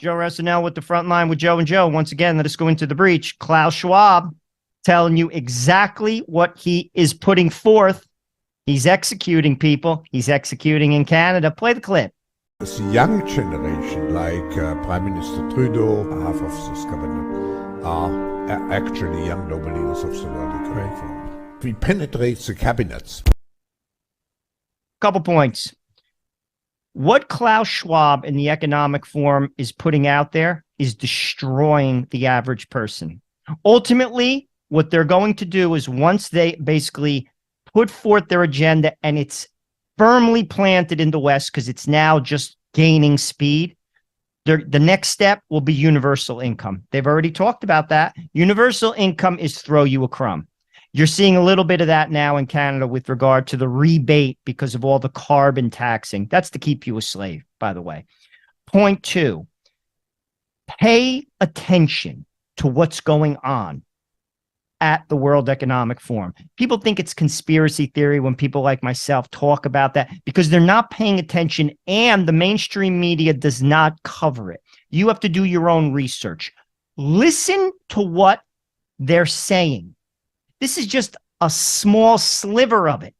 Joe Ressinell with the front line with Joe and Joe. Once again, let us go into the breach. Klaus Schwab telling you exactly what he is putting forth. He's executing people. He's executing in Canada. Play the clip. The young generation, like Prime Minister Trudeau, half of this cabinet, are actually young noble leaders of the world economic forum. We penetrate the cabinets. Couple points. What Klaus Schwab in the Economic Forum is putting out there is destroying the average person. Ultimately, what they're going to do is once they basically put forth their agenda and it's firmly planted in the West because it's now just gaining speed, the next step will be universal income. They've already talked about that. Universal income is throw you a crumb. You're seeing a little bit of that now in Canada with regard to the rebate because of all the carbon taxing. That's to keep you a slave, by the way. Point two, pay attention to what's going on at the World Economic Forum. People think it's conspiracy theory when people like myself talk about that because they're not paying attention and the mainstream media does not cover it. You have to do your own research. Listen to what they're saying. This is just a small sliver of it.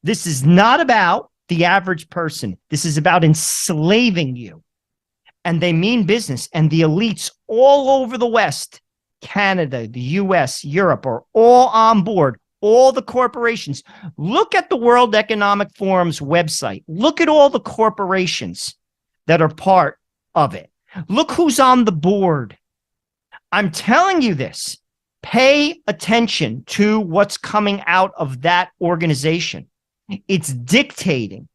This is not about the average person. This is about enslaving you. And they mean business. And the elites all over the West, Canada, the US, Europe, are all on board. All the corporations. Look at the World Economic Forum's website. Look at all the corporations that are part of it. Look who's on the board. I'm telling you this. Pay attention to what's coming out of that organization. It's dictating.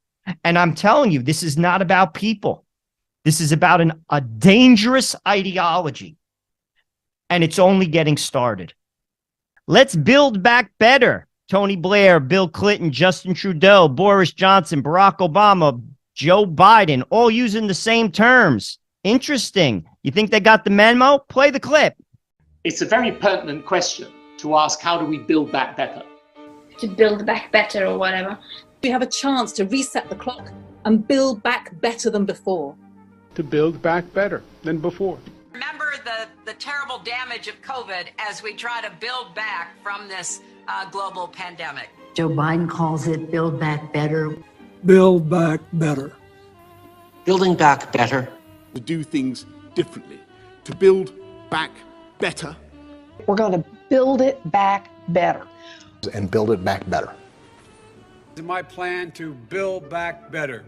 And I'm telling you, this is not about people. This is about a dangerous ideology. And it's only getting started. Let's build back better. Tony Blair, Bill Clinton, Justin Trudeau, Boris Johnson, Barack Obama, Joe Biden, all using the same terms. Interesting. You think they got the memo? Play the clip. It's a very pertinent question to ask, how do we build back better? To build back better or whatever. We have a chance to reset the clock and build back better than before. To build back better than before. Remember the terrible damage of COVID as we try to build back from this global pandemic. Joe Biden calls it build back better. Build back better. Building back better. To do things differently. To build back better. We're going to build it back better. And build it back better. It's my plan to build back better.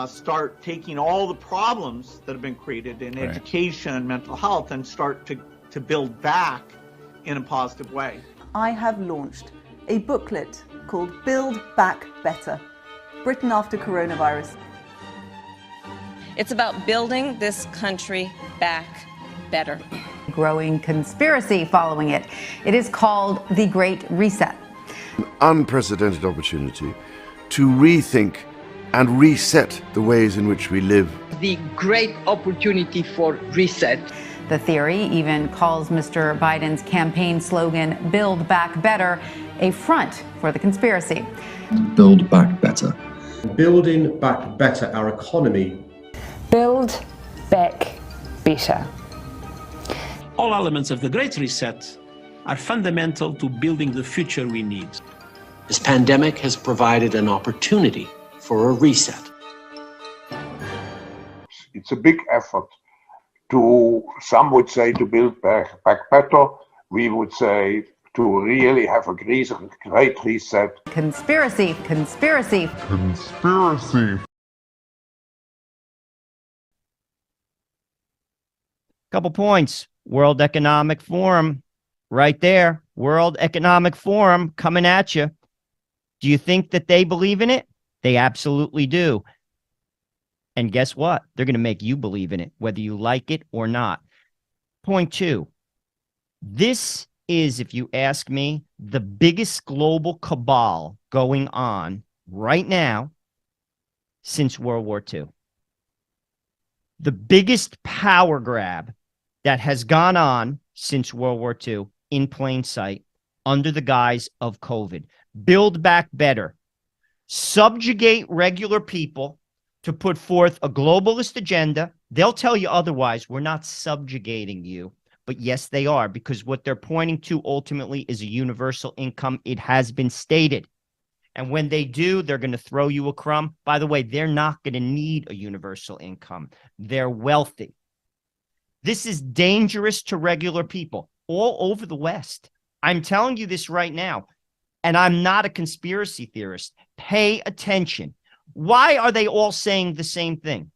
Start taking all the problems that have been created in education and mental health and start to build back in a positive way. I have launched a booklet called Build Back Better, Britain After Coronavirus. It's about building this country back better. Growing conspiracy following it. It is called the Great Reset. An unprecedented opportunity to rethink and reset the ways in which we live. The great opportunity for reset. The theory even calls Mr. Biden's campaign slogan, Build Back Better, a front for the conspiracy. Build back better. Building back better our economy. Build back better. All elements of the Great Reset are fundamental to building the future we need. This pandemic has provided an opportunity for a reset. It's a big effort to, some would say, to build back better. We would say to really have a great reset. Conspiracy, conspiracy. Conspiracy. Couple points. World Economic Forum, right there. World Economic Forum coming at you. Do you think that they believe in it? They absolutely do. And guess what? They're going to make you believe in it, whether you like it or not. Point two. This is, if you ask me, the biggest global cabal going on right now since World War II. The biggest power grab that has gone on since World War II in plain sight under the guise of COVID. Build back better. Subjugate regular people, to put forth a globalist agenda. They'll tell you otherwise. We're not subjugating you. But yes, they are, because what they're pointing to ultimately is a universal income. It has been stated. And when they do, they're going to throw you a crumb. By the way, they're not going to need a universal income. They're wealthy. This is dangerous to regular people all over the West. I'm telling you this right now, and I'm not a conspiracy theorist. Pay attention. Why are they all saying the same thing?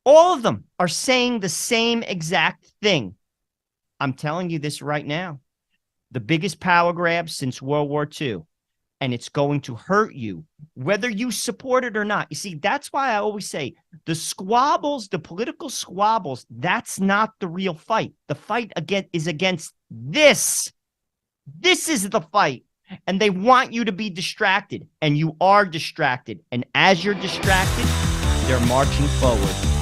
All of them are saying the same exact thing. I'm telling you this right now. The biggest power grab since World War II. And it's going to hurt you, whether you support it or not. You see, that's why I always say the squabbles, the political squabbles, that's not the real fight. The fight is against this. This is the fight. And they want you to be distracted. And you are distracted. And as you're distracted, they're marching forward.